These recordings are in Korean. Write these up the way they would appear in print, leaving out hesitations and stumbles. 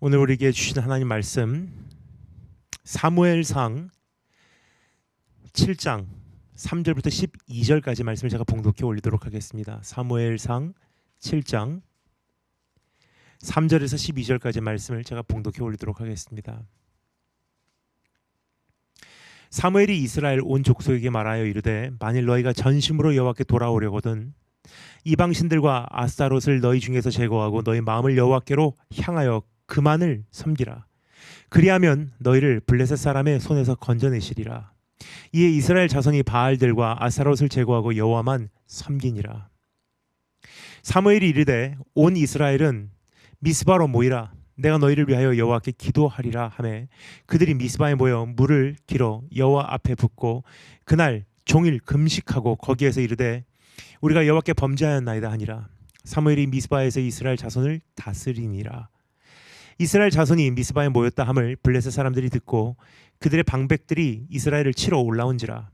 오늘 우리에게 주신 하나님 말씀 사무엘상 7장 3절부터 12절까지 말씀을 제가 봉독해 올리도록 하겠습니다. 사무엘상 7장 3절에서 12절까지 말씀을 제가 봉독해 올리도록 하겠습니다. 사무엘이 이스라엘 온 족속에게 말하여 이르되 만일 너희가 전심으로 여호와께 돌아오려거든 이방신들과 아스타롯을 너희 중에서 제거하고 너희 마음을 여호와께로 향하여 그만을 섬기라. 그리하면 너희를 블레셋 사람의 손에서 건져내시리라. 이에 이스라엘 자손이 바알들과 아스타롯을 제거하고 여호와만 섬기니라. 사무엘이 이르되 온 이스라엘은 미스바로 모이라. 내가 너희를 위하여 여호와께 기도하리라 하매 그들이 미스바에 모여 물을 길어 여호와 앞에 붓고 그날 종일 금식하고 거기에서 이르되 우리가 여호와께 범죄하였나이다 하니라. 사무엘이 미스바에서 이스라엘 자손을 다스리니라. 이스라엘 자손이 미스바에 모였다 함을 블레셋 사람들이 듣고 그들의 방백들이 이스라엘을 치러 올라온지라.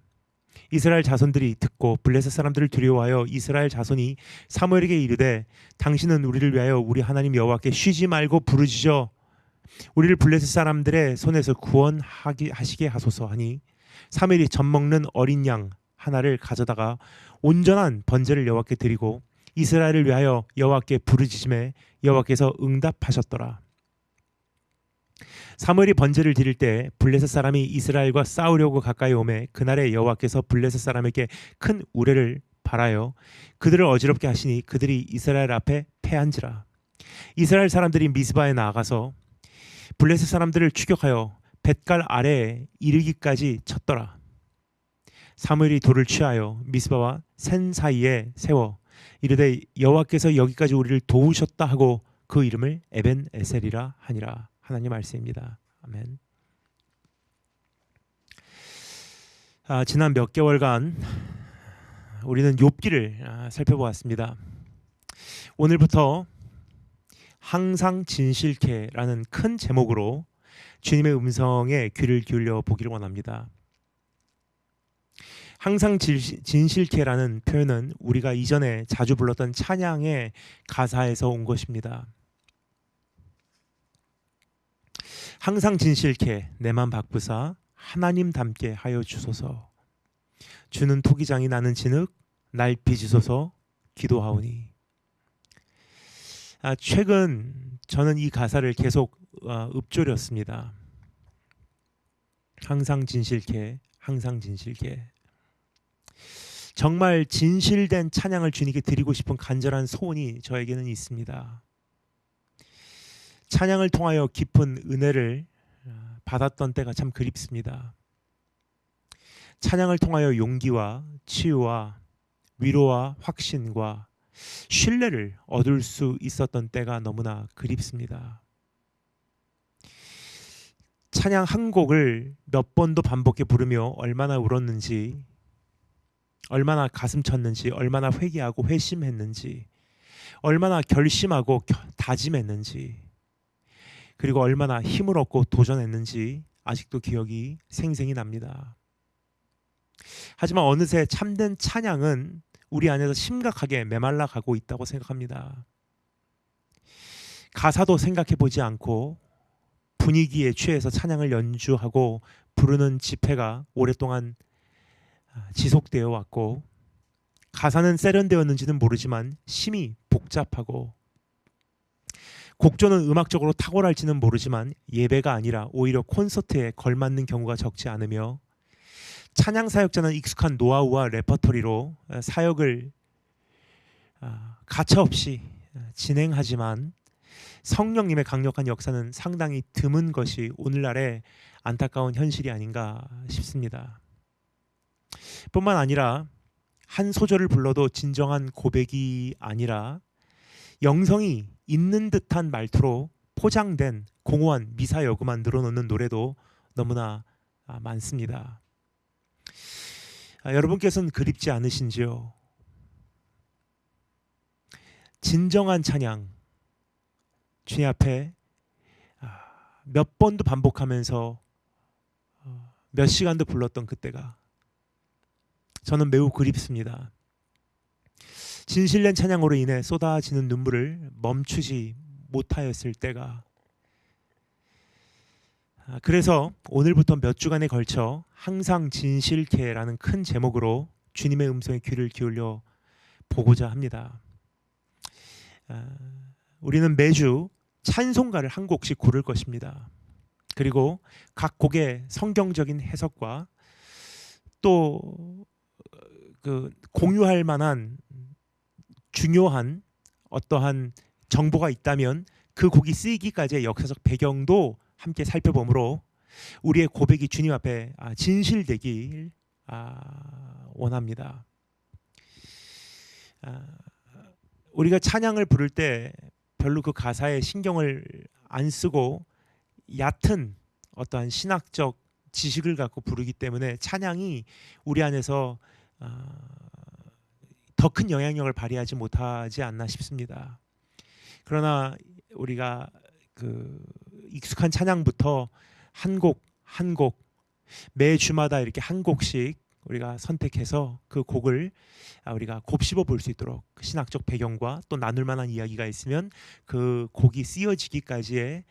이스라엘 자손들이 듣고 블레셋 사람들을 두려워하여 이스라엘 자손이 사무엘에게 이르되 당신은 우리를 위하여 우리 하나님 여호와께 쉬지 말고 부르짖어 우리를 블레셋 사람들의 손에서 구원하시게 하소서 하니 사무엘이 젖 먹는 어린 양 하나를 가져다가 온전한 번제를 여호와께 드리고 이스라엘을 위하여 여호와께 부르짖음에 여호와께서 응답하셨더라. 사무엘이 번제를 드릴 때 블레셋 사람이 이스라엘과 싸우려고 가까이 오매 그날에 여호와께서 블레셋 사람에게 큰 우레를 발하여 그들을 어지럽게 하시니 그들이 이스라엘 앞에 패한지라. 이스라엘 사람들이 미스바에 나아가서 블레셋 사람들을 추격하여 뱃갈 아래에 이르기까지 쳤더라. 사무엘이 돌을 취하여 미스바와 센 사이에 세워 이르되 여호와께서 여기까지 우리를 도우셨다 하고 그 이름을 에벤 에셀이라 하니라. 하나님 말씀입니다. 아멘. 지난 몇 개월간 우리는 욥기를 살펴보았습니다. 오늘부터 항상 진실케라는 큰 제목으로 주님의 음성에 귀를 기울여 보기를 원합니다. 항상 진실케라는 표현은 우리가 이전에 자주 불렀던 찬양의 가사에서 온 것입니다. 항상 진실케 내 맘 바꾸사 하나님 닮게 하여 주소서. 주는 토기장이 나는 진흙 날 빚으소서 기도하오니. 최근 저는 이 가사를 계속 읊조렸습니다. 항상 진실케 항상 진실케. 정말 진실된 찬양을 주님께 드리고 싶은 간절한 소원이 저에게는 있습니다. 찬양을 통하여 깊은 은혜를 받았던 때가 참 그립습니다. 찬양을 통하여 용기와 치유와 위로와 확신과 신뢰를 얻을 수 있었던 때가 너무나 그립습니다. 찬양 한 곡을 몇 번도 반복해 부르며 얼마나 울었는지, 얼마나 가슴 쳤는지, 얼마나 회개하고 회심했는지, 얼마나 결심하고 다짐했는지, 그리고 얼마나 힘을 얻고 도전했는지 아직도 기억이 생생히 납니다. 하지만 어느새 참된 찬양은 우리 안에서 심각하게 메말라 가고 있다고 생각합니다. 가사도 생각해 보지 않고 분위기에 취해서 찬양을 연주하고 부르는 집회가 오랫동안 지속되어 왔고 가사는 세련되었는지는 모르지만 심히 복잡하고 곡조는 음악적으로 탁월할지는 모르지만 예배가 아니라 오히려 콘서트에 걸맞는 경우가 적지 않으며 찬양 사역자는 익숙한 노하우와 레퍼토리로 사역을 가차없이 진행하지만 성령님의 강력한 역사는 상당히 드문 것이 오늘날의 안타까운 현실이 아닌가 싶습니다. 뿐만 아니라 한 소절을 불러도 진정한 고백이 아니라 영성이 있는 듯한 말투로 포장된 공허한 미사여구만 늘어놓는 노래도 너무나 많습니다. 여러분께서는 그립지 않으신지요? 진정한 찬양 주님 앞에 몇 번도 반복하면서 몇 시간도 불렀던 그때가 저는 매우 그립습니다. 진실된 찬양으로 인해 쏟아지는 눈물을 멈추지 못하였을 때가 그래서 오늘부터 몇 주간에 걸쳐 항상 진실케라는 큰 제목으로 주님의 음성에 귀를 기울여 보고자 합니다. 우리는 매주 찬송가를 한 곡씩 고를 것입니다. 그리고 각 곡의 성경적인 해석과 또 그 공유할 만한 중요한 어떠한 정보가 있다면 그 곡이 쓰이기까지의 역사적 배경도 함께 살펴보므로 우리의 고백이 주님 앞에 진실되길 원합니다. 우리가 찬양을 부를 때 별로 그 가사에 신경을 안 쓰고 얕은 어떠한 신학적 지식을 갖고 부르기 때문에 찬양이 우리 안에서 더 큰 영향력을 발휘하지 못하지 않나 싶습니다. 그러나 우리가 그 익숙한 찬양부터 한 곡 한 곡 매 주마다 이렇게 한 곡씩 우리가 선택해서 그 곡을 우리가 곱씹어 볼 수 있도록 신학적 배경과 또 나눌 만한 이야기가 있으면 그 곡이 쓰여지기까지의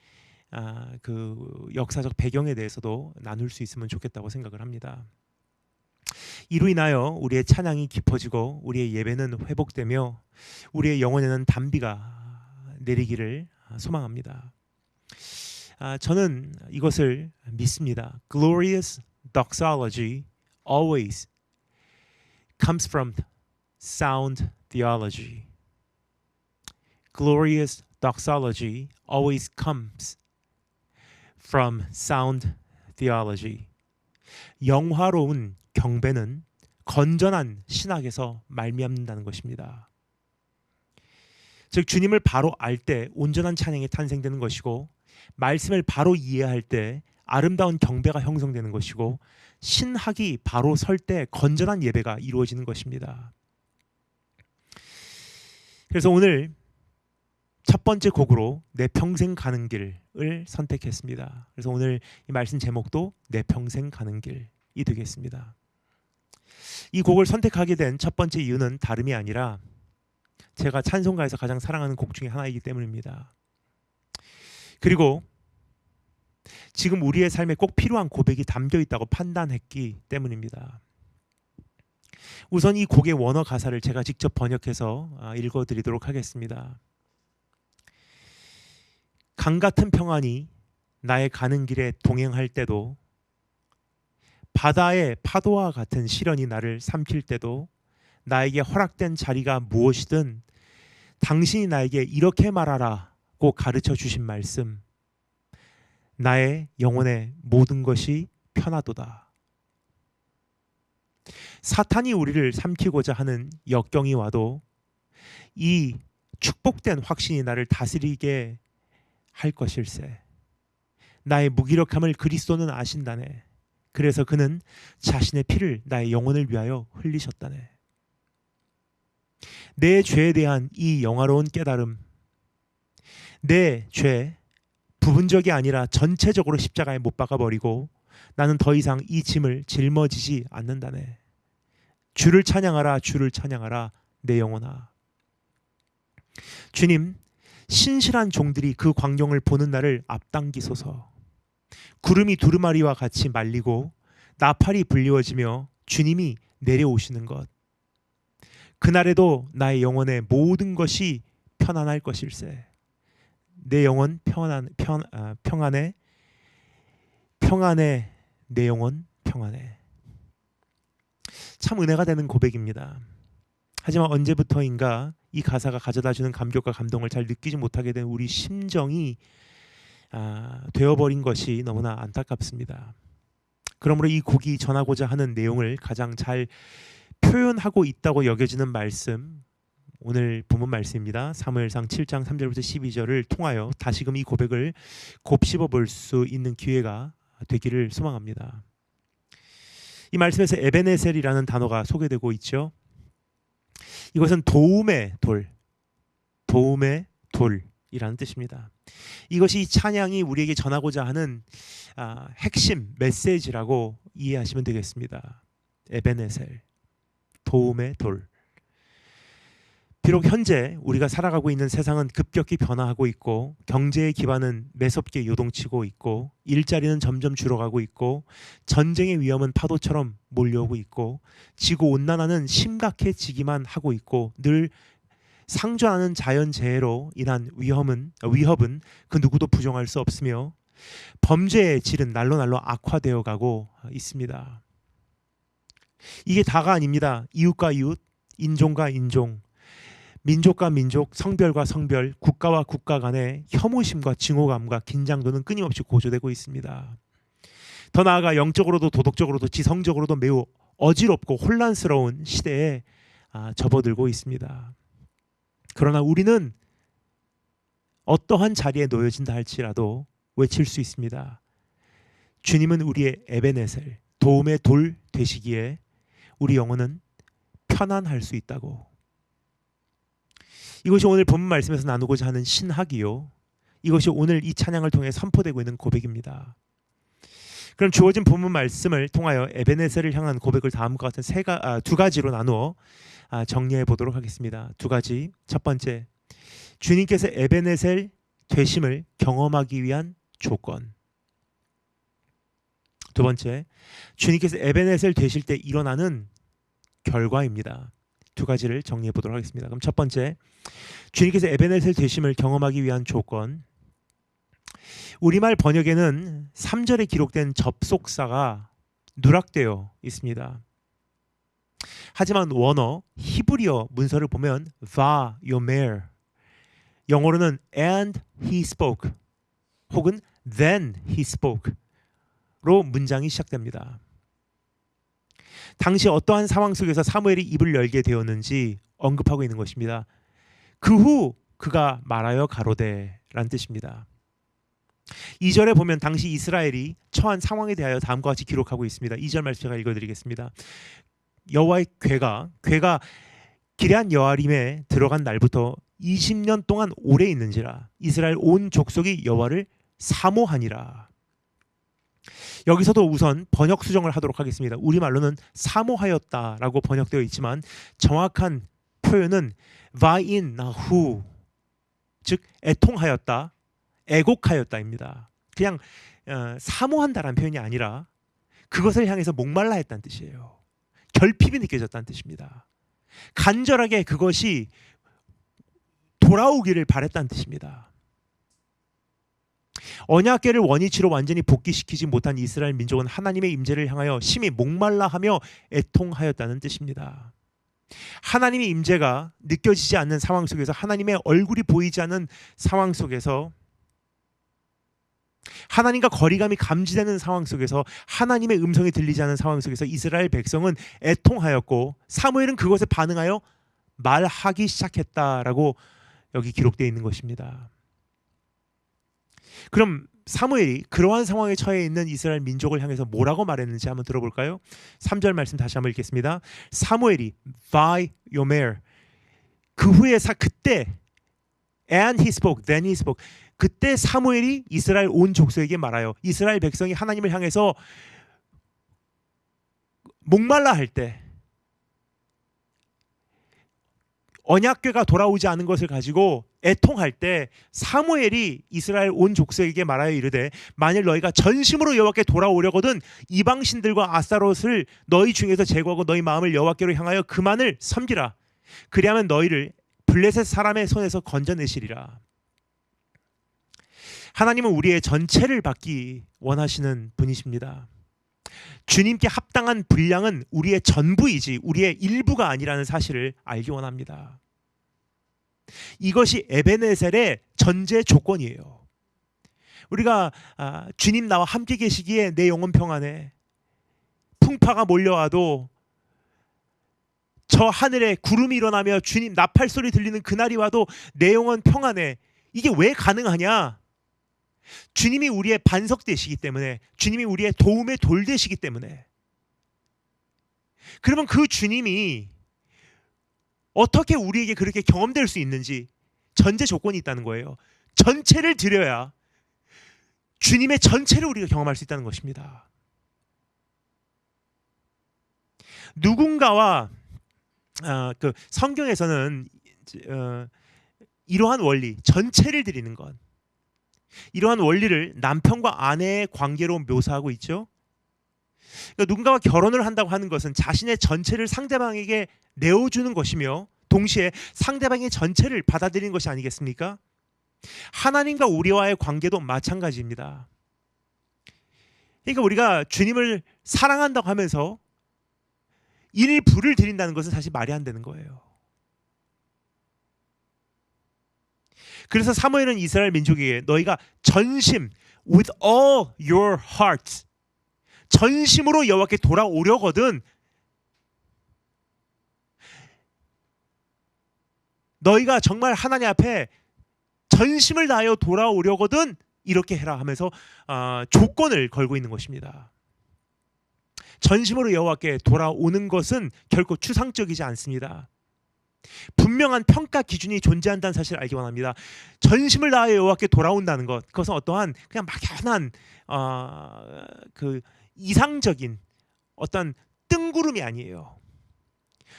그 역사적 배경에 대해서도 나눌 수 있으면 좋겠다고 생각을 합니다. 이로 인하여 우리의 찬양이 깊어지고 우리의 예배는 회복되며 우리의 영혼에는 단비가 내리기를 소망합니다. 저는 이것을 믿습니다. Glorious doxology always comes from sound theology. Glorious doxology always comes from sound theology. 영화로운 경배는 건전한 신학에서 말미암는다는 것입니다. 즉 주님을 바로 알 때 온전한 찬양이 탄생되는 것이고 말씀을 바로 이해할 때 아름다운 경배가 형성되는 것이고 신학이 바로 설 때 건전한 예배가 이루어지는 것입니다. 그래서 오늘 첫 번째 곡으로 내 평생 가는 길을 선택했습니다. 그래서 오늘 이 말씀 제목도 내 평생 가는 길이 되겠습니다. 이 곡을 선택하게 된 첫 번째 이유는 다름이 아니라 제가 찬송가에서 가장 사랑하는 곡 중에 하나이기 때문입니다. 그리고 지금 우리의 삶에 꼭 필요한 고백이 담겨 있다고 판단했기 때문입니다. 우선 이 곡의 원어 가사를 제가 직접 번역해서 읽어드리도록 하겠습니다. 강 같은 평안이 나의 가는 길에 동행할 때도 바다의 파도와 같은 시련이 나를 삼킬 때도 나에게 허락된 자리가 무엇이든 당신이 나에게 이렇게 말하라고 가르쳐 주신 말씀, 나의 영혼의 모든 것이 편하도다. 사탄이 우리를 삼키고자 하는 역경이 와도 이 축복된 확신이 나를 다스리게 할 것일세. 나의 무기력함을 그리스도는 아신다네. 그래서 그는 자신의 피를 나의 영혼을 위하여 흘리셨다네. 내 죄에 대한 이 영화로운 깨달음, 내 죄 부분적이 아니라 전체적으로 십자가에 못 박아버리고 나는 더 이상 이 짐을 짊어지지 않는다네. 주를 찬양하라, 주를 찬양하라, 내 영혼아. 주님, 신실한 종들이 그 광경을 보는 날을 앞당기소서. 구름이 두루마리와 같이 말리고 나팔이 불리워지며 주님이 내려오시는 것. 그날에도 나의 영혼의 모든 것이 편안할 것일세. 내 영혼 평안해 내 영혼 평안해. 참 은혜가 되는 고백입니다. 하지만 언제부터인가 이 가사가 가져다주는 감격과 감동을 잘 느끼지 못하게 된 우리 심정이 되어버린 것이 너무나 안타깝습니다. 그러므로 이 곡이 전하고자 하는 내용을 가장 잘 표현하고 있다고 여겨지는 말씀, 오늘 본문 말씀입니다. 사무엘상 7장 3절부터 12절을 통하여 다시금 이 고백을 곱씹어 볼 수 있는 기회가 되기를 소망합니다. 이 말씀에서 에베네셀이라는 단어가 소개되고 있죠. 이것은 도움의 돌이라는 뜻입니다. 이것이 이 찬양이 우리에게 전하고자 하는 핵심 메시지라고 이해하시면 되겠습니다. 에베네셀, 도움의 돌. 비록 현재 우리가 살아가고 있는 세상은 급격히 변화하고 있고 경제의 기반은 매섭게 요동치고 있고 일자리는 점점 줄어가고 있고 전쟁의 위험은 파도처럼 몰려오고 있고 지구온난화는 심각해지기만 하고 있고 늘 상존하는 자연재해로 인한 위협은 그 누구도 부정할 수 없으며 범죄의 질은 날로 악화되어 가고 있습니다. 이게 다가 아닙니다. 이웃과 이웃, 인종과 인종, 민족과 민족, 성별과 성별, 국가와 국가 간의 혐오심과 증오감과 긴장도는 끊임없이 고조되고 있습니다. 더 나아가 영적으로도 도덕적으로도 지성적으로도 매우 어지럽고 혼란스러운 시대에 접어들고 있습니다. 그러나 우리는 어떠한 자리에 놓여진다 할지라도 외칠 수 있습니다. 주님은 우리의 에베네셀, 도움의 돌 되시기에 우리 영혼은 편안할 수 있다고. 이것이 오늘 본문 말씀에서 나누고자 하는 신학이요, 이것이 오늘 이 찬양을 통해 선포되고 있는 고백입니다. 그럼 주어진 본문 말씀을 통하여 에베네셀을 향한 고백을 다음과 같은 두 가지로 나누어 정리해 보도록 하겠습니다. 두 가지. 첫 번째, 주님께서 에베네셀 되심을 경험하기 위한 조건. 두 번째, 주님께서 에베네셀 되실 때 일어나는 결과입니다. 두 가지를 정리해 보도록 하겠습니다. 그럼 첫 번째, 주님께서 에베네셀 되심을 경험하기 위한 조건. 우리말 번역에는 3절에 기록된 접속사가 누락되어 있습니다. 하지만 원어 히브리어 문서를 보면 va yomer, 영어로는 and he spoke 혹은 then he spoke로 문장이 시작됩니다. 당시 어떠한 상황 속에서 사무엘이 입을 열게 되었는지 언급하고 있는 것입니다. 그 후 그가 말하여 가로되라는 뜻입니다. 2절에 보면 당시 이스라엘이 처한 상황에 대하여 다음과 같이 기록하고 있습니다. 2절 말씀 제가 읽어드리겠습니다. 여호와의 괴가 기럇 여아림에 들어간 날부터 20년 동안 오래 있는지라 이스라엘 온 족속이 여호와를 사모하니라. 여기서도 우선 번역 수정을 하도록 하겠습니다. 우리말로는 사모하였다라고 번역되어 있지만 정확한 표현은 vainnahu, 즉 애통하였다, 애곡하였다입니다. 그냥 사모한다라는 표현이 아니라 그것을 향해서 목말라 했다는 뜻이에요. 결핍이 느껴졌다는 뜻입니다. 간절하게 그것이 돌아오기를 바랬다는 뜻입니다. 언약궤를 원위치로 완전히 복귀시키지 못한 이스라엘 민족은 하나님의 임재를 향하여 심히 목말라하며 애통하였다는 뜻입니다. 하나님의 임재가 느껴지지 않는 상황 속에서, 하나님의 얼굴이 보이지 않는 상황 속에서, 하나님과 거리감이 감지되는 상황 속에서, 하나님의 음성이 들리지 않는 상황 속에서 이스라엘 백성은 애통하였고 사무엘은 그것에 반응하여 말하기 시작했다라고 여기 기록되어 있는 것입니다. 그럼 사무엘이 그러한 상황에 처해 있는 이스라엘 민족을 향해서 뭐라고 말했는지 한번 들어볼까요? 3절 말씀 다시 한번 읽겠습니다. 사무엘이 by yomer, 그 후에 그때 and he spoke, then he spoke, 그때 사무엘이 이스라엘 온 족속에게 말하여, 이스라엘 백성이 하나님을 향해서 목말라 할 때, 언약궤가 돌아오지 않은 것을 가지고 애통할 때 사무엘이 이스라엘 온 족속에게 말하여 이르되 만일 너희가 전심으로 여호와께 돌아오려거든 이방 신들과 아스타롯을 너희 중에서 제거하고 너희 마음을 여호와께로 향하여 그만을 섬기라. 그리하면 너희를 블레셋 사람의 손에서 건져내시리라. 하나님은 우리의 전체를 받기 원하시는 분이십니다. 주님께 합당한 분량은 우리의 전부이지 우리의 일부가 아니라는 사실을 알기 원합니다. 이것이 에베네셀의 전제 조건이에요. 우리가 주님 나와 함께 계시기에 내 영혼 평안해, 풍파가 몰려와도 저 하늘에 구름이 일어나며 주님 나팔 소리 들리는 그날이 와도 내 영혼 평안해. 이게 왜 가능하냐? 주님이 우리의 반석 되시기 때문에, 주님이 우리의 도움의 돌 되시기 때문에. 그러면 그 주님이 어떻게 우리에게 그렇게 경험될 수 있는지 전제 조건이 있다는 거예요. 전체를 드려야 주님의 전체를 우리가 경험할 수 있다는 것입니다. 누군가와 그 성경에서는 어, 이러한 원리 전체를 드리는 것, 이러한 원리를 남편과 아내의 관계로 묘사하고 있죠. 그러니까 누군가와 결혼을 한다고 하는 것은 자신의 전체를 상대방에게 내어주는 것이며 동시에 상대방의 전체를 받아들이는 것이 아니겠습니까? 하나님과 우리와의 관계도 마찬가지입니다. 그러니까 우리가 주님을 사랑한다고 하면서 일부를 드린다는 것은 사실 말이 안 되는 거예요. 그래서 사무엘은 이스라엘 민족에게 너희가 전심 with all your heart 전심으로 여호와께 돌아오려거든 너희가 정말 하나님 앞에 전심을 다하여 돌아오려거든 이렇게 해라 하면서 조건을 걸고 있는 것입니다. 전심으로 여호와께 돌아오는 것은 결코 추상적이지 않습니다. 분명한 평가 기준이 존재한다는 사실을 알기 원합니다. 전심을 다하여 여호와께 돌아온다는 것, 그것은 어떠한 그냥 막연한 그 이상적인 어떤 뜬구름이 아니에요.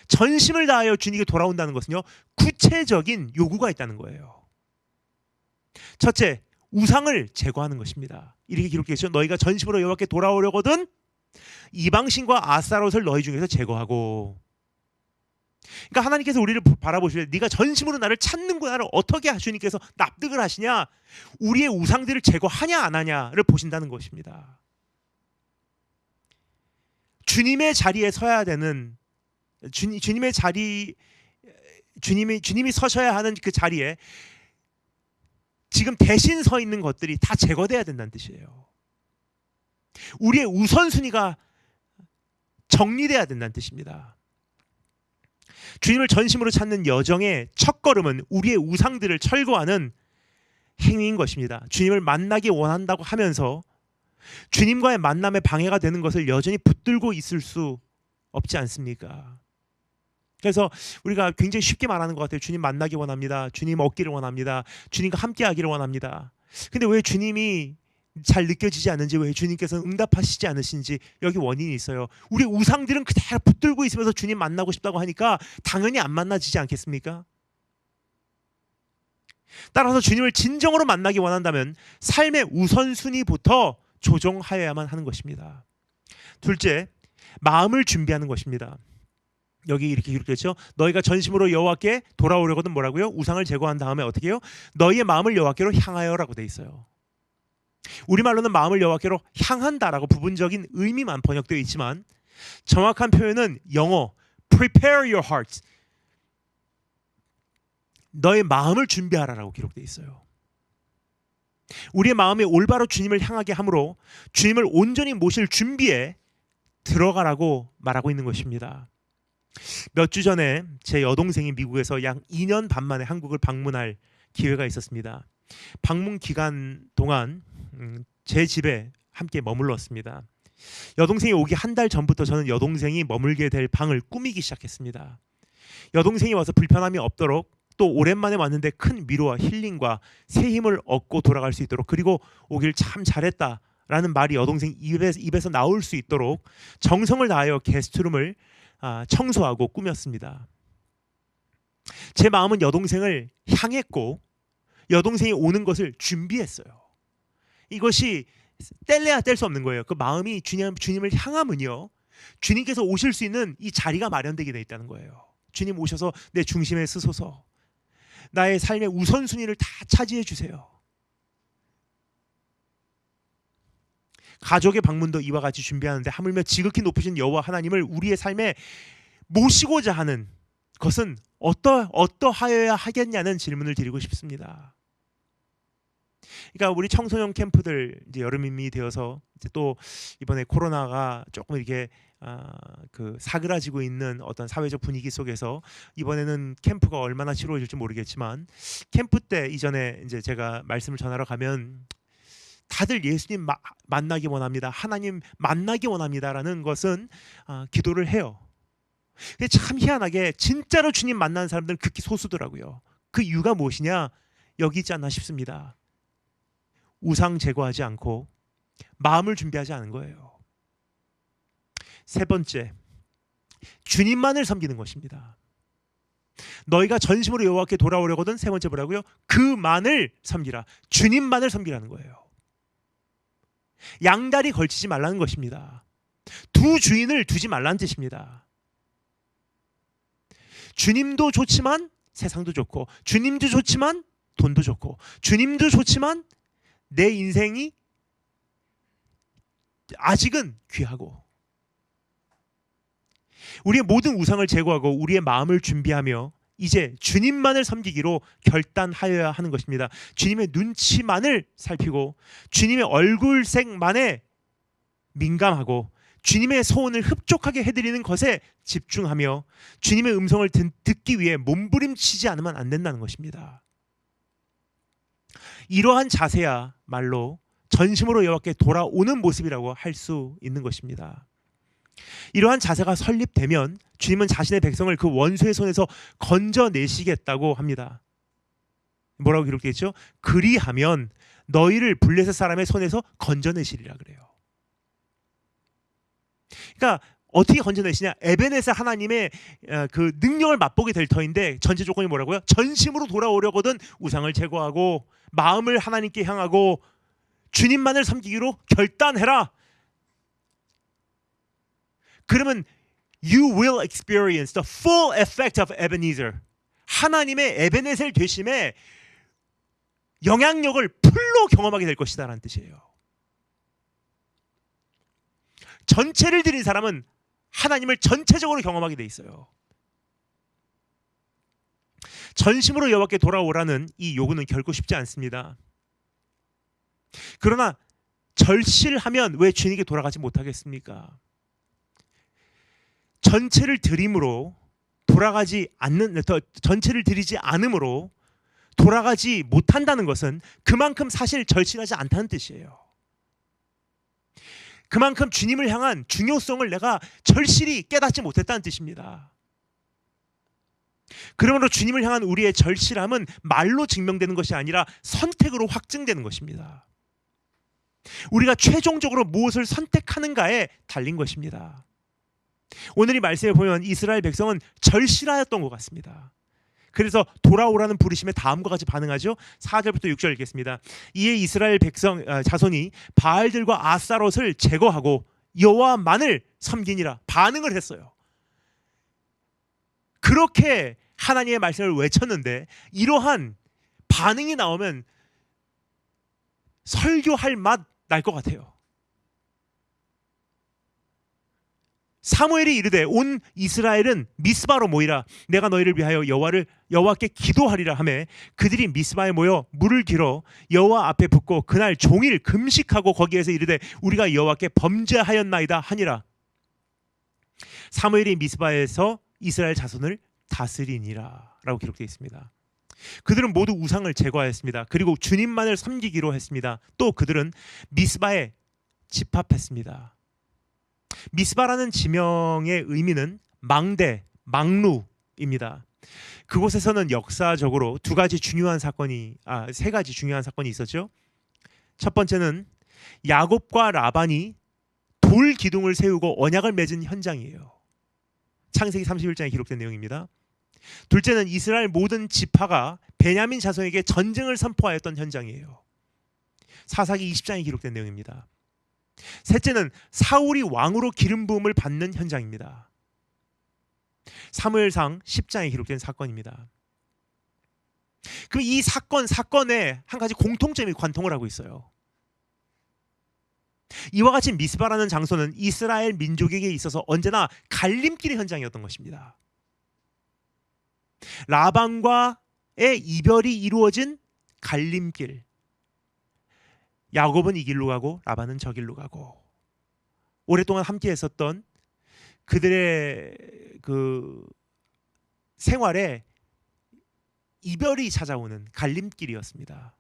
전심을 다하여 주님께 돌아온다는 것은요, 구체적인 요구가 있다는 거예요. 첫째, 우상을 제거하는 것입니다. 이렇게 기록되어 있죠. 너희가 전심으로 여호와께 돌아오려거든 이방신과 아스타롯을 너희 중에서 제거하고. 그러니까 하나님께서 우리를 바라보실 때 네가 전심으로 나를 찾는구나를 어떻게 주님께서 납득을 하시냐, 우리의 우상들을 제거하냐 안 하냐를 보신다는 것입니다. 주님의 자리에 서야 되는 주님의 자리, 주님이 서셔야 하는 그 자리에 지금 대신 서 있는 것들이 다 제거돼야 된다는 뜻이에요. 우리의 우선순위가 정리돼야 된다는 뜻입니다. 주님을 전심으로 찾는 여정의 첫걸음은 우리의 우상들을 철거하는 행위인 것입니다. 주님을 만나기 원한다고 하면서 주님과의 만남에 방해가 되는 것을 여전히 붙들고 있을 수 없지 않습니까? 그래서 우리가 굉장히 쉽게 말하는 것 같아요. 주님 만나기 원합니다. 주님 얻기를 원합니다. 주님과 함께 하기를 원합니다. 근데 왜 주님이 잘 느껴지지 않는지, 왜 주님께서는 응답하시지 않으신지 여기 원인이 있어요. 우리 우상들은 그대로 붙들고 있으면서 주님 만나고 싶다고 하니까 당연히 안 만나지지 않겠습니까? 따라서 주님을 진정으로 만나기 원한다면 삶의 우선순위부터 조정하여야만 하는 것입니다. 둘째, 마음을 준비하는 것입니다. 여기 이렇게 기록됐죠. 너희가 전심으로 여호와께 돌아오려거든 뭐라고요? 우상을 제거한 다음에 어떻게 해요? 너희의 마음을 여호와께로 향하여라고 돼 있어요. 우리말로는 마음을 여호와께로 향한다라고 부분적인 의미만 번역되어 있지만 정확한 표현은 영어 prepare your heart, 너의 마음을 준비하라라고 기록되어 있어요. 우리의 마음이 올바로 주님을 향하게 함으로 주님을 온전히 모실 준비에 들어가라고 말하고 있는 것입니다. 몇 주 전에 제 여동생이 미국에서 약 2년 반 만에 한국을 방문할 기회가 있었습니다. 방문 기간 동안 제 집에 함께 머물렀습니다. 여동생이 오기 한 달 전부터 저는 여동생이 머물게 될 방을 꾸미기 시작했습니다. 여동생이 와서 불편함이 없도록, 또 오랜만에 왔는데 큰 위로와 힐링과 새 힘을 얻고 돌아갈 수 있도록, 그리고 오길 참 잘했다라는 말이 여동생 입에서 나올 수 있도록 정성을 다하여 게스트룸을 청소하고 꾸몄습니다. 제 마음은 여동생을 향했고 여동생이 오는 것을 준비했어요. 이것이 뗄래야 뗄 수 없는 거예요. 그 마음이 주님을 향하면요, 주님께서 오실 수 있는 이 자리가 마련되게 돼 있다는 거예요. 주님 오셔서 내 중심에 서소서, 나의 삶의 우선순위를 다 차지해 주세요. 가족의 방문도 이와 같이 준비하는데 하물며 지극히 높으신 여호와 하나님을 우리의 삶에 모시고자 하는 것은 어떠하여야 하겠냐는 질문을 드리고 싶습니다. 그러니까 우리 청소년 캠프들 이제 여름이 되어서 이제 또 이번에 코로나가 조금 이렇게 사그라지고 있는 어떤 사회적 분위기 속에서 이번에는 캠프가 얼마나 치러질지 모르겠지만, 캠프 때 이전에 이제 제가 말씀을 전하러 가면 다들 예수님 만나기 원합니다, 하나님 만나기 원합니다라는 것은 기도를 해요. 근데 참 희한하게 진짜로 주님 만나는 사람들은 극히 소수더라고요. 그 이유가 무엇이냐, 여기 있지 않나 싶습니다. 우상 제거하지 않고 마음을 준비하지 않은 거예요. 세 번째, 주님만을 섬기는 것입니다. 너희가 전심으로 여호와께 돌아오려거든 세 번째 뭐라고요? 그만을 섬기라. 주님만을 섬기라는 거예요. 양다리 걸치지 말라는 것입니다. 두 주인을 두지 말라는 뜻입니다. 주님도 좋지만 세상도 좋고, 주님도 좋지만 돈도 좋고, 주님도 좋지만 내 인생이 아직은 귀하고, 우리의 모든 우상을 제거하고 우리의 마음을 준비하며 이제 주님만을 섬기기로 결단하여야 하는 것입니다. 주님의 눈치만을 살피고 주님의 얼굴색만에 민감하고 주님의 소원을 흡족하게 해드리는 것에 집중하며 주님의 음성을 듣기 위해 몸부림치지 않으면 안 된다는 것입니다. 이러한 자세야말로 전심으로 여호와께 돌아오는 모습이라고 할 수 있는 것입니다. 이러한 자세가 설립되면 주님은 자신의 백성을 그 원수의 손에서 건져내시겠다고 합니다. 뭐라고 기록되어 있죠? 그리하면 너희를 블레셋 사람의 손에서 건져내시리라 그래요. 그러니까 어떻게 건져내시냐? 에베네셀 하나님의 그 능력을 맛보게 될 터인데 전제 조건이 뭐라고요? 전심으로 돌아오려거든 우상을 제거하고 마음을 하나님께 향하고 주님만을 섬기기로 결단해라. 그러면 you will experience the full effect of Ebenezer. 하나님의 에베네셀 되심의 영향력을 풀로 경험하게 될 것이다라는 뜻이에요. 전체를 드린 사람은 하나님을 전체적으로 경험하게 돼 있어요. 전심으로 여호와께 돌아오라는 이 요구는 결코 쉽지 않습니다. 그러나 절실하면 왜 주님께 돌아가지 못하겠습니까? 전체를 드림으로 돌아가지 않는, 전체를 드리지 않음으로 돌아가지 못한다는 것은 그만큼 사실 절실하지 않다는 뜻이에요. 그만큼 주님을 향한 중요성을 내가 절실히 깨닫지 못했다는 뜻입니다. 그러므로 주님을 향한 우리의 절실함은 말로 증명되는 것이 아니라 선택으로 확증되는 것입니다. 우리가 최종적으로 무엇을 선택하는가에 달린 것입니다. 오늘 이 말씀에 보면 이스라엘 백성은 절실하였던 것 같습니다. 그래서 돌아오라는 부르심에 다음과 같이 반응하죠. 4절부터 6절 읽겠습니다. 이에 이스라엘 백성 자손이 바알들과 아스타롯을 제거하고 여호와만을 섬기니라. 반응을 했어요. 그렇게 하나님의 말씀을 외쳤는데 이러한 반응이 나오면 설교할 맛 날 것 같아요. 사무엘이 이르되 온 이스라엘은 미스바로 모이라. 내가 너희를 위하여 여호와께 기도하리라 하매 그들이 미스바에 모여 물을 길어 여호와 앞에 붓고 그날 종일 금식하고 거기에서 이르되 우리가 여호와께 범죄하였나이다 하니라. 사무엘이 미스바에서 이스라엘 자손을 다스리니라 라고 기록되어 있습니다. 그들은 모두 우상을 제거하였습니다. 그리고 주님만을 섬기기로 했습니다. 또 그들은 미스바에 집합했습니다. 미스바라는 지명의 의미는 망대, 망루입니다. 그곳에서는 역사적으로 세 가지 중요한 사건이 있었죠. 첫 번째는 야곱과 라반이 돌 기둥을 세우고 언약을 맺은 현장이에요. 창세기 31장에 기록된 내용입니다. 둘째는 이스라엘 모든 지파가 베냐민 자손에게 전쟁을 선포하였던 현장이에요. 사사기 20장에 기록된 내용입니다. 셋째는 사울이 왕으로 기름 부음을 받는 현장입니다. 사무엘상 10장에 기록된 사건입니다. 그럼 이 사건에 한 가지 공통점이 관통을 하고 있어요. 이와 같이 미스바라는 장소는 이스라엘 민족에게 있어서 언제나 갈림길의 현장이었던 것입니다. 라반과의 이별이 이루어진 갈림길. 야곱은 이 길로 가고 라반은 저 길로 가고 오랫동안 함께 했었던 그들의 그 생활에 이별이 찾아오는 갈림길이었습니다.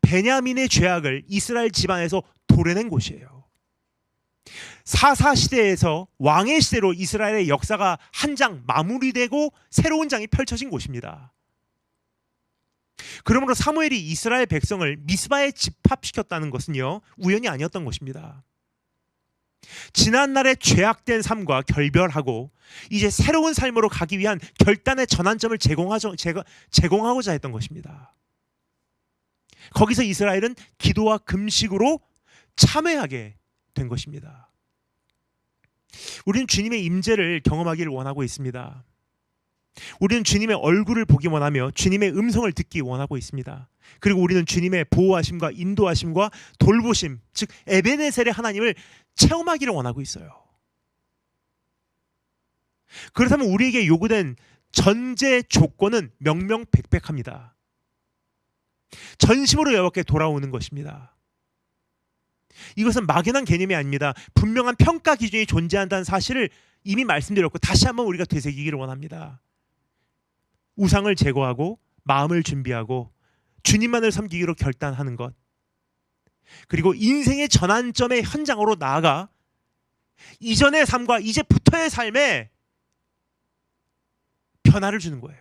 베냐민의 죄악을 이스라엘 집안에서 도려낸 곳이에요. 사사시대에서 왕의 시대로 이스라엘의 역사가 한 장 마무리되고 새로운 장이 펼쳐진 곳입니다. 그러므로 사무엘이 이스라엘 백성을 미스바에 집합시켰다는 것은요 우연이 아니었던 것입니다. 지난날의 죄악된 삶과 결별하고 이제 새로운 삶으로 가기 위한 결단의 전환점을 제공하고자 했던 것입니다. 거기서 이스라엘은 기도와 금식으로 참회하게 된 것입니다. 우리는 주님의 임재를 경험하기를 원하고 있습니다. 우리는 주님의 얼굴을 보기 원하며 주님의 음성을 듣기 원하고 있습니다. 그리고 우리는 주님의 보호하심과 인도하심과 돌보심, 즉 에베네셀의 하나님을 체험하기를 원하고 있어요. 그렇다면 우리에게 요구된 전제 조건은 명명백백합니다. 전심으로 여호와께 돌아오는 것입니다. 이것은 막연한 개념이 아닙니다. 분명한 평가 기준이 존재한다는 사실을 이미 말씀드렸고 다시 한번 우리가 되새기기를 원합니다. 우상을 제거하고 마음을 준비하고 주님만을 섬기기로 결단하는 것, 그리고 인생의 전환점의 현장으로 나아가 이전의 삶과 이제부터의 삶에 변화를 주는 거예요.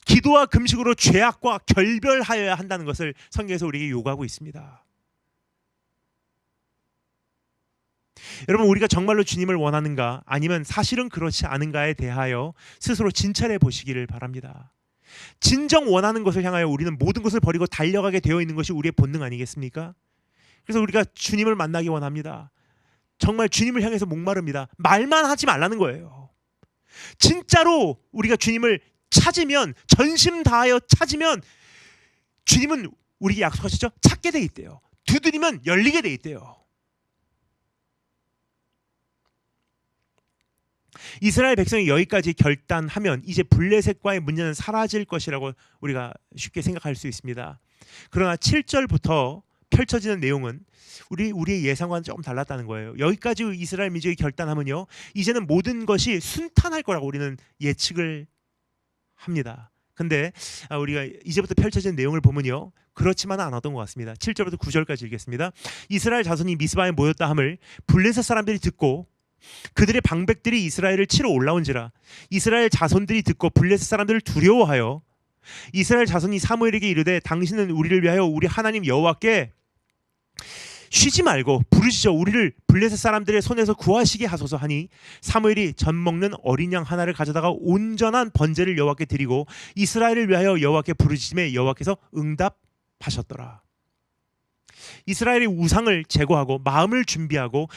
기도와 금식으로 죄악과 결별하여야 한다는 것을 성경에서 우리에게 요구하고 있습니다. 여러분, 우리가 정말로 주님을 원하는가 아니면 사실은 그렇지 않은가에 대하여 스스로 진찰해 보시기를 바랍니다. 진정 원하는 것을 향하여 우리는 모든 것을 버리고 달려가게 되어 있는 것이 우리의 본능 아니겠습니까? 그래서 우리가 주님을 만나기 원합니다. 정말 주님을 향해서 목마릅니다. 말만 하지 말라는 거예요. 진짜로 우리가 주님을 찾으면, 전심 다하여 찾으면 주님은 우리에게 약속하시죠? 찾게 돼 있대요. 두드리면 열리게 돼 있대요. 이스라엘 백성이 여기까지 결단하면 이제 블레셋과의 문제는 사라질 것이라고 우리가 쉽게 생각할 수 있습니다. 그러나 7절부터 펼쳐지는 내용은 우리의 예상과는 조금 달랐다는 거예요. 여기까지 이스라엘 민족이 결단하면요, 이제는 모든 것이 순탄할 거라고 우리는 예측을 합니다. 근데 우리가 이제부터 펼쳐지는 내용을 보면요, 그렇지만은 않았던 것 같습니다. 7절부터 9절까지 읽겠습니다. 이스라엘 자손이 미스바에 모였다 함을 블레셋 사람들이 듣고 그들의 방백들이 이스라엘을 치러 올라온지라. 이스라엘 자손들이 듣고 블레셋 사람들을 두려워하여 이스라엘 자손이 사무엘에게 이르되 당신은 우리를 위하여 우리 하나님 여호와께 쉬지 말고 부르시죠. 우리를 블레셋 사람들의 손에서 구하시게 하소서 하니 사무엘이 젖 먹는 어린 양 하나를 가져다가 온전한 번제를 여호와께 드리고 이스라엘을 위하여 여호와께 부르짖음에 여호와께서 응답하셨더라. 이스라엘이 우상을 제거하고 마음을 준비하고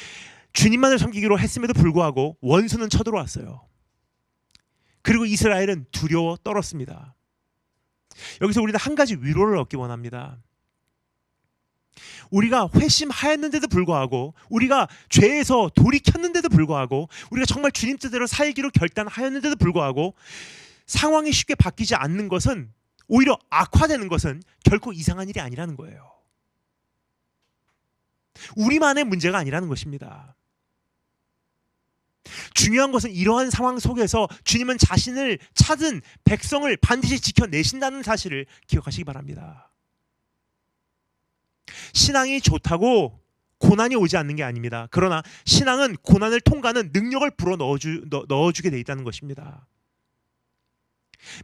주님만을 섬기기로 했음에도 불구하고 원수는 쳐들어왔어요. 그리고 이스라엘은 두려워 떨었습니다. 여기서 우리는 한 가지 위로를 얻기 원합니다. 우리가 회심하였는데도 불구하고, 우리가 죄에서 돌이켰는데도 불구하고, 우리가 정말 주님 뜻대로 살기로 결단하였는데도 불구하고 상황이 쉽게 바뀌지 않는 것은, 오히려 악화되는 것은 결코 이상한 일이 아니라는 거예요. 우리만의 문제가 아니라는 것입니다. 중요한 것은 이러한 상황 속에서 주님은 자신을 찾은 백성을 반드시 지켜내신다는 사실을 기억하시기 바랍니다. 신앙이 좋다고 고난이 오지 않는 게 아닙니다. 그러나 신앙은 고난을 통과하는 능력을 불어 넣어주게 돼 있다는 것입니다.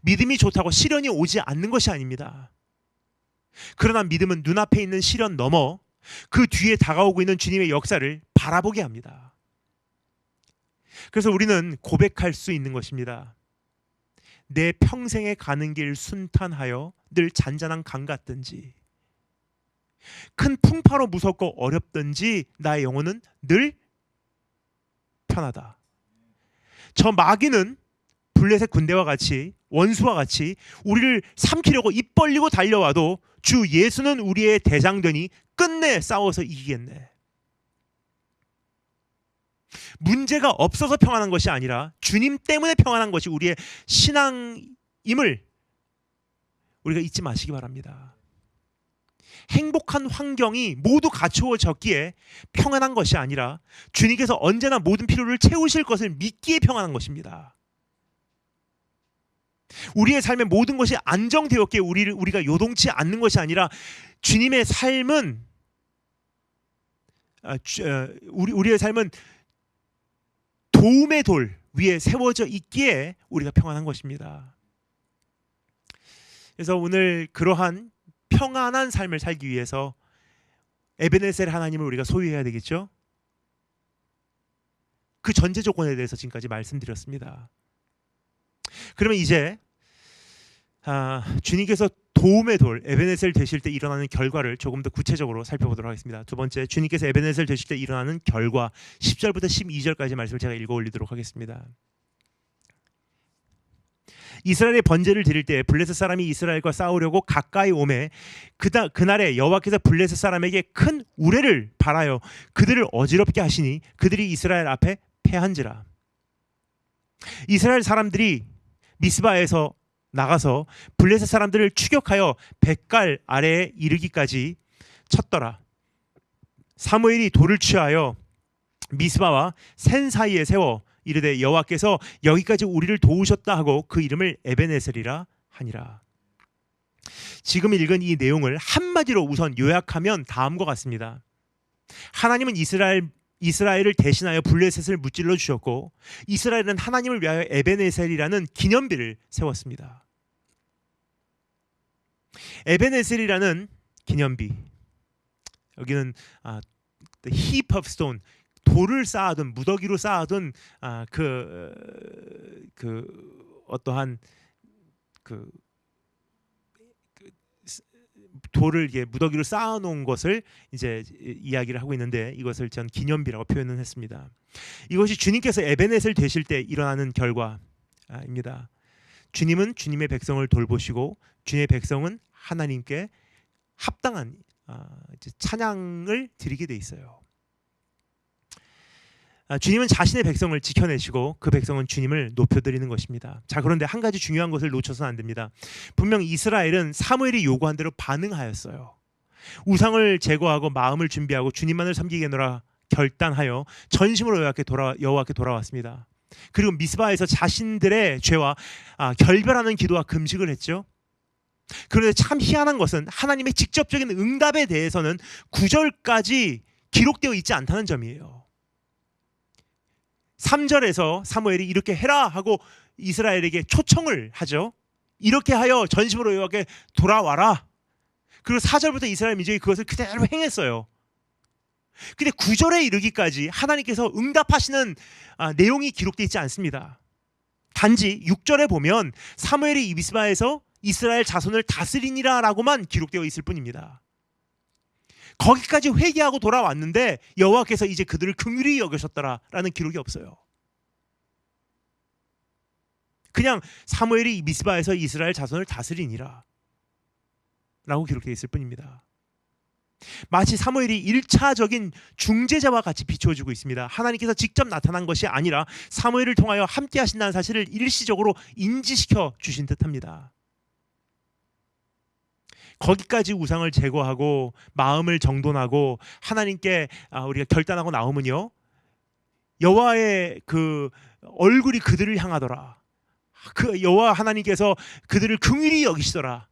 믿음이 좋다고 시련이 오지 않는 것이 아닙니다. 그러나 믿음은 눈앞에 있는 시련 넘어 그 뒤에 다가오고 있는 주님의 역사를 바라보게 합니다. 그래서 우리는 고백할 수 있는 것입니다. 내 평생에 가는 길 순탄하여 늘 잔잔한 강 같든지, 큰 풍파로 무섭고 어렵든지 나의 영혼은 늘 편하다. 저 마귀는 블레셋 군대와 같이, 원수와 같이 우리를 삼키려고 입 벌리고 달려와도 주 예수는 우리의 대장되니 끝내 싸워서 이기겠네. 문제가 없어서 평안한 것이 아니라 주님 때문에 평안한 것이 우리의 신앙임을 우리가 잊지 마시기 바랍니다. 행복한 환경이 모두 갖추어졌기에 평안한 것이 아니라 주님께서 언제나 모든 필요를 채우실 것을 믿기에 평안한 것입니다. 우리의 삶의 모든 것이 안정되었기에 우리가 요동치 않는 것이 아니라 주님의 삶은 우리의 삶은 도움의 돌 위에 세워져 있기에 우리가 평안한 것입니다. 그래서 오늘 그러한 평안한 삶을 살기 위해서 에베네셀 하나님을 우리가 소유해야 되겠죠. 그 전제 조건에 대해서 지금까지 말씀드렸습니다. 그러면 이제 주님께서 도움의 돌 에베네셀 되실 때 일어나는 결과를 조금 더 구체적으로 살펴보도록 하겠습니다. 두 번째, 주님께서 에베네셀 되실 때 일어나는 결과 10절부터 12절까지 말씀을 제가 읽어 올리도록 하겠습니다. 이스라엘의 번제를 드릴 때 블레셋 사람이 이스라엘과 싸우려고 가까이 오매 그날에 여호와께서 블레셋 사람에게 큰 우레를 발하여 그들을 어지럽게 하시니 그들이 이스라엘 앞에 패한지라. 이스라엘 사람들이 미스바에서 나가서 블레셋 사람들을 추격하여 벳갈 아래에 이르기까지 쳤더라. 사무엘이 돌을 취하여 미스바와 센 사이에 세워 이르되 여호와께서 여기까지 우리를 도우셨다 하고 그 이름을 에베네셀이라 하니라. 지금 읽은 이 내용을 한마디로 우선 요약하면 다음과 같습니다. 하나님은 이스라엘을 대신하여 블레셋을 무찔러 주셨고 이스라엘은 하나님을 위하여 에베네셀이라는 기념비를 세웠습니다. 에베네셀이라는 기념비, 여기는 the heap of stone, 돌을 쌓아둔, 무더기로 쌓아둔 어떠한 돌을 무더기로 쌓아놓은 것을 이제 이야기를 하고 있는데, 이것을 전 기념비라고 표현을 했습니다. 이것이 주님께서 에베네셀 되실 때 일어나는 결과입니다. 주님은 주님의 백성을 돌보시고 주님의 백성은 하나님께 합당한 찬양을 드리게 돼 있어요. 주님은 자신의 백성을 지켜내시고 그 백성은 주님을 높여드리는 것입니다. 자, 그런데 한 가지 중요한 것을 놓쳐서는 안 됩니다. 분명 이스라엘은 사무엘이 요구한 대로 반응하였어요. 우상을 제거하고 마음을 준비하고 주님만을 섬기겠노라 결단하여 전심으로 여호와께 돌아왔습니다. 그리고 미스바에서 자신들의 죄와 결별하는 기도와 금식을 했죠. 그런데 참 희한한 것은 하나님의 직접적인 응답에 대해서는 9절까지 기록되어 있지 않다는 점이에요. 3절에서 사무엘이 이렇게 해라 하고 이스라엘에게 초청을 하죠. 이렇게 하여 전심으로 여호와께 돌아와라. 그리고 4절부터 이스라엘 민족이 그것을 그대로 행했어요. 근데 9절에 이르기까지 하나님께서 응답하시는 내용이 기록되어 있지 않습니다. 단지 6절에 보면 사무엘이 미스바에서 이스라엘 자손을 다스리니라 라고만 기록되어 있을 뿐입니다. 거기까지 회개하고 돌아왔는데 여호와께서 이제 그들을 긍휼히 여기셨더라라는 기록이 없어요. 그냥 사무엘이 미스바에서 이스라엘 자손을 다스리니라 라고 기록되어 있을 뿐입니다. 마치 사무엘이 1차적인 중재자와 같이 비추어지고 있습니다. 하나님께서 직접 나타난 것이 아니라 사무엘을 통하여 함께 하신다는 사실을 일시적으로 인지시켜 주신 듯합니다. 거기까지 우상을 제거하고 마음을 정돈하고 하나님께 우리가 결단하고 나오면요, 여호와의 그 얼굴이 그들을 향하더라. 그 여호와 하나님께서 그들을 긍휼히 여기시더라.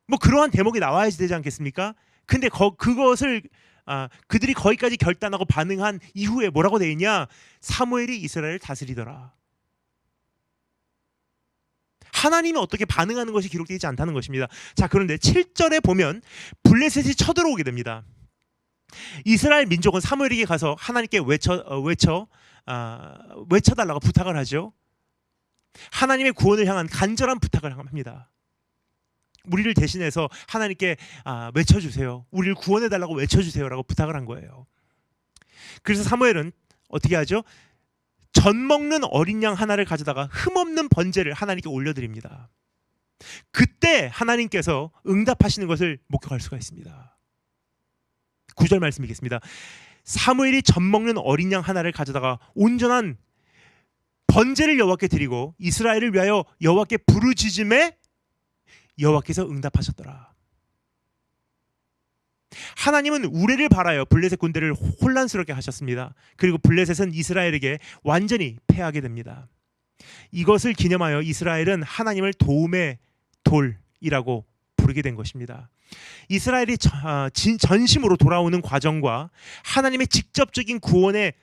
뭐 그러한 대목이 나와야 되지 않겠습니까? 근데 그것을 그들이 거기까지 결단하고 반응한 이후에 뭐라고 되어 있냐? 사무엘이 이스라엘을 다스리더라. 하나님이 어떻게 반응하는 것이 기록되어 있지 않다는 것입니다. 자, 그런데 7절에 보면 블레셋이 쳐들어오게 됩니다. 이스라엘 민족은 사무엘에게 가서 하나님께 외쳐달라고 부탁을 하죠. 하나님의 구원을 향한 간절한 부탁을 합니다. 우리를 대신해서 하나님께 외쳐주세요. 우리를 구원해달라고 외쳐주세요라고 부탁을 한 거예요. 그래서 사무엘은 어떻게 하죠? 전 먹는 어린 양 하나를 가져다가 흠없는 번제를 하나님께 올려드립니다. 그때 하나님께서 응답하시는 것을 목격할 수가 있습니다. 9절 말씀이겠습니다. 사무엘이 전 먹는 어린 양 하나를 가져다가 온전한 번제를 여호와께 드리고 이스라엘을 위하여 여호와께 부르짖음에 여호와께서 응답하셨더라. 하나님은 우레를 발하여 블레셋 군대를 혼란스럽게 하셨습니다. 그리고 블레셋은 이스라엘에게 완전히 패하게 됩니다. 이것을 기념하여 이스라엘은 하나님을 도움의 돌이라고 부르게 된 것입니다. 이스라엘이 전심으로 돌아오는 과정과 하나님의 직접적인 구원의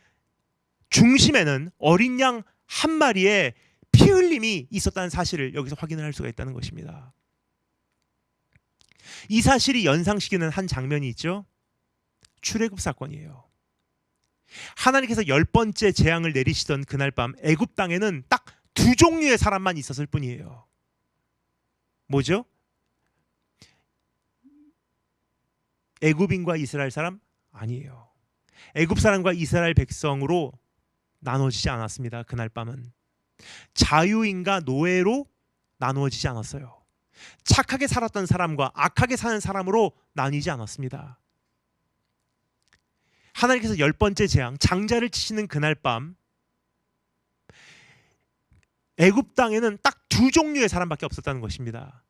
중심에는 어린 양 한 마리의 피 흘림이 있었다는 사실을 여기서 확인을 할 수가 있다는 것입니다. 이 사실이 연상시키는 한 장면이 있죠. 출애굽 사건이에요. 하나님께서 10번째 재앙을 내리시던 그날 밤 애굽 땅에는 딱 두 종류의 사람만 있었을 뿐이에요. 뭐죠? 애굽인과 이스라엘 사람? 아니에요. 애굽 사람과 이스라엘 백성으로 나눠지지 않았습니다. 그날 밤은 자유인과 노예로 나누어지지 않았어요. 착하게 살았던 사람과 악하게 사는 사람으로 나뉘지 않았습니다. 하나님께서 10번째 재앙 장자를 치시는 그날 밤 애굽 땅에는 딱 두 종류의 사람밖에 없었다는 것입니다.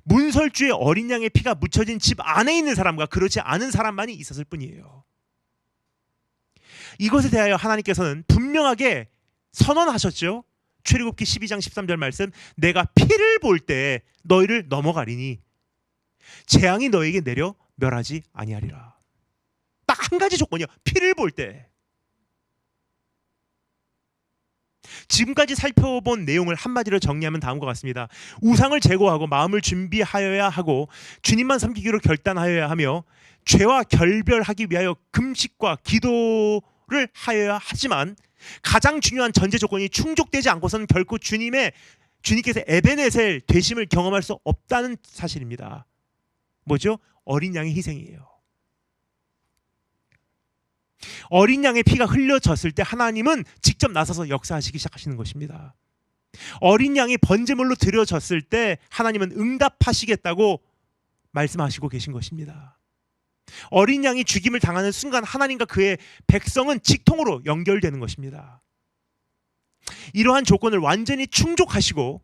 문설주의 어린 양의 피가 묻혀진 집 안에 있는 사람과 그렇지 않은 사람만이 있었을 뿐이에요. 이것에 대하여 하나님께서는 분명하게 선언하셨죠. 출애굽기 12장 13절 말씀, 내가 피를 볼 때 너희를 넘어가리니 재앙이 너에게 내려 멸하지 아니하리라. 딱 한 가지 조건이요. 피를 볼 때. 지금까지 살펴본 내용을 한마디로 정리하면 다음과 같습니다. 우상을 제거하고 마음을 준비하여야 하고 주님만 섬기기로 결단하여야 하며 죄와 결별하기 위하여 금식과 기도를 하여야 하지만 가장 중요한 전제 조건이 충족되지 않고서는 결코 주님께서 에베네셀 되심을 경험할 수 없다는 사실입니다. 뭐죠? 어린 양의 희생이에요. 어린 양의 피가 흘려졌을 때 하나님은 직접 나서서 역사하시기 시작하시는 것입니다. 어린 양이 번제물로 드려졌을 때 하나님은 응답하시겠다고 말씀하시고 계신 것입니다. 어린 양이 죽임을 당하는 순간 하나님과 그의 백성은 직통으로 연결되는 것입니다. 이러한 조건을 완전히 충족하시고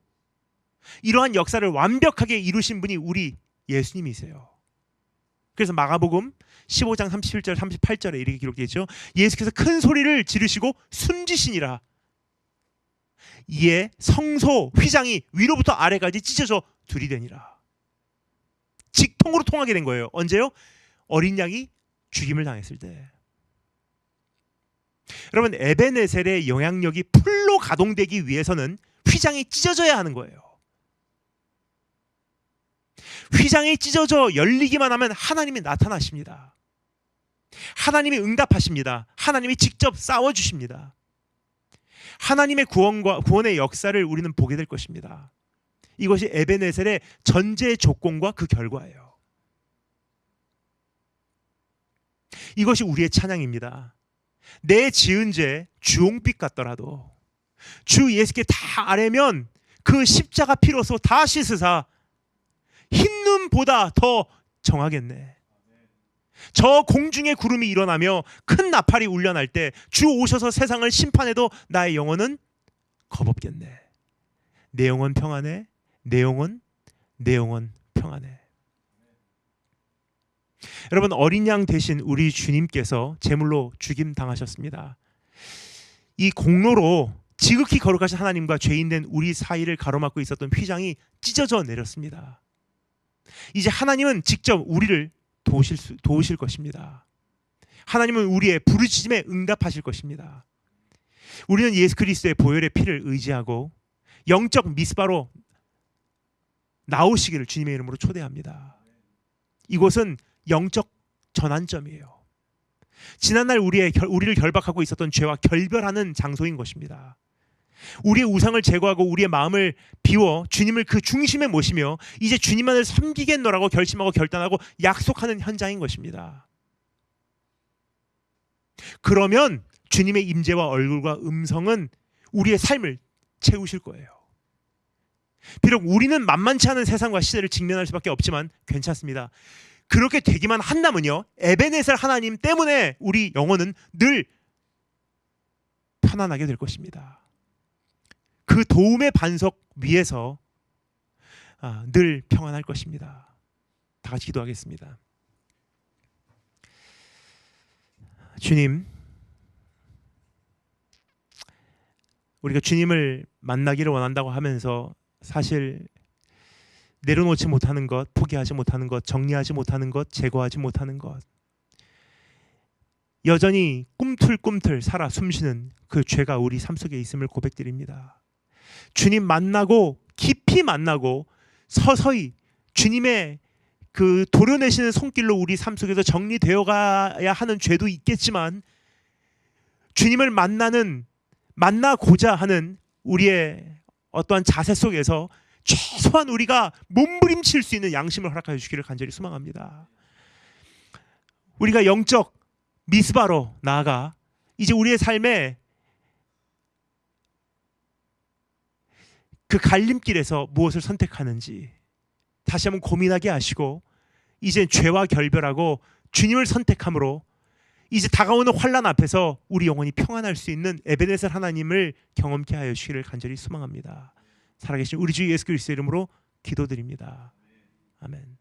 이러한 역사를 완벽하게 이루신 분이 우리 예수님이세요. 그래서 마가복음 15장 37절 38절에 이렇게 기록되어 있죠. 예수께서 큰 소리를 지르시고 숨지시니라. 이에 성소 휘장이 위로부터 아래까지 찢어져 들이대니라. 직통으로 통하게 된 거예요. 언제요? 어린 양이 죽임을 당했을 때. 여러분, 에베네셀의 영향력이 풀로 가동되기 위해서는 휘장이 찢어져야 하는 거예요. 휘장이 찢어져 열리기만 하면 하나님이 나타나십니다. 하나님이 응답하십니다. 하나님이 직접 싸워주십니다. 하나님의 구원의 역사를 우리는 보게 될 것입니다. 이것이 에베네셀의 전제 조건과 그 결과예요. 이것이 우리의 찬양입니다. 내 지은 죄 주홍빛 같더라도 주 예수께 다 아뢰면 그 십자가 피로써 다 씻으사 흰눈보다 더 정하겠네. 저 공중의 구름이 일어나며 큰 나팔이 울려날 때 주 오셔서 세상을 심판해도 나의 영혼은 겁없겠네. 내 영혼 평안해. 내 영혼 평안해. 여러분, 어린 양 대신 우리 주님께서 제물로 죽임 당하셨습니다. 이 공로로 지극히 거룩하신 하나님과 죄인된 우리 사이를 가로막고 있었던 휘장이 찢어져 내렸습니다. 이제 하나님은 직접 우리를 도우실 것입니다. 하나님은 우리의 부르짖음에 응답하실 것입니다. 우리는 예수 그리스도의 보혈의 피를 의지하고 영적 미스바로 나오시기를 주님의 이름으로 초대합니다. 이곳은 영적 전환점이에요. 지난날 우리를 결박하고 있었던 죄와 결별하는 장소인 것입니다. 우리의 우상을 제거하고 우리의 마음을 비워 주님을 그 중심에 모시며 이제 주님만을 섬기겠노라고 결심하고 결단하고 약속하는 현장인 것입니다. 그러면 주님의 임재와 얼굴과 음성은 우리의 삶을 채우실 거예요. 비록 우리는 만만치 않은 세상과 시대를 직면할 수밖에 없지만 괜찮습니다. 그렇게 되기만 한다면요, 에베네셀 하나님 때문에 우리 영혼은 늘 편안하게 될 것입니다. 그 도움의 반석 위에서 늘 평안할 것입니다. 다 같이 기도하겠습니다. 주님, 우리가 주님을 만나기를 원한다고 하면서 사실 내려놓지 못하는 것, 포기하지 못하는 것, 정리하지 못하는 것, 제거하지 못하는 것, 여전히 꿈틀꿈틀 살아 숨쉬는 그 죄가 우리 삶 속에 있음을 고백드립니다. 주님 만나고 깊이 만나고 서서히 주님의 그 도려내시는 손길로 우리 삶 속에서 정리되어 가야 하는 죄도 있겠지만 주님을 만나고자 하는 우리의 어떠한 자세 속에서 최소한 우리가 몸부림칠 수 있는 양심을 허락하여 주기를 간절히 소망합니다. 우리가 영적 미스바로 나아가 이제 우리의 삶에 그 갈림길에서 무엇을 선택하는지 다시 한번 고민하게 하시고 이제 죄와 결별하고 주님을 선택함으로 이제 다가오는 환난 앞에서 우리 영혼이 평안할 수 있는 에베네셀 하나님을 경험케 하여 주시기를 간절히 소망합니다. 살아계신 우리 주 예수 그리스도의 이름으로 기도드립니다. 아멘.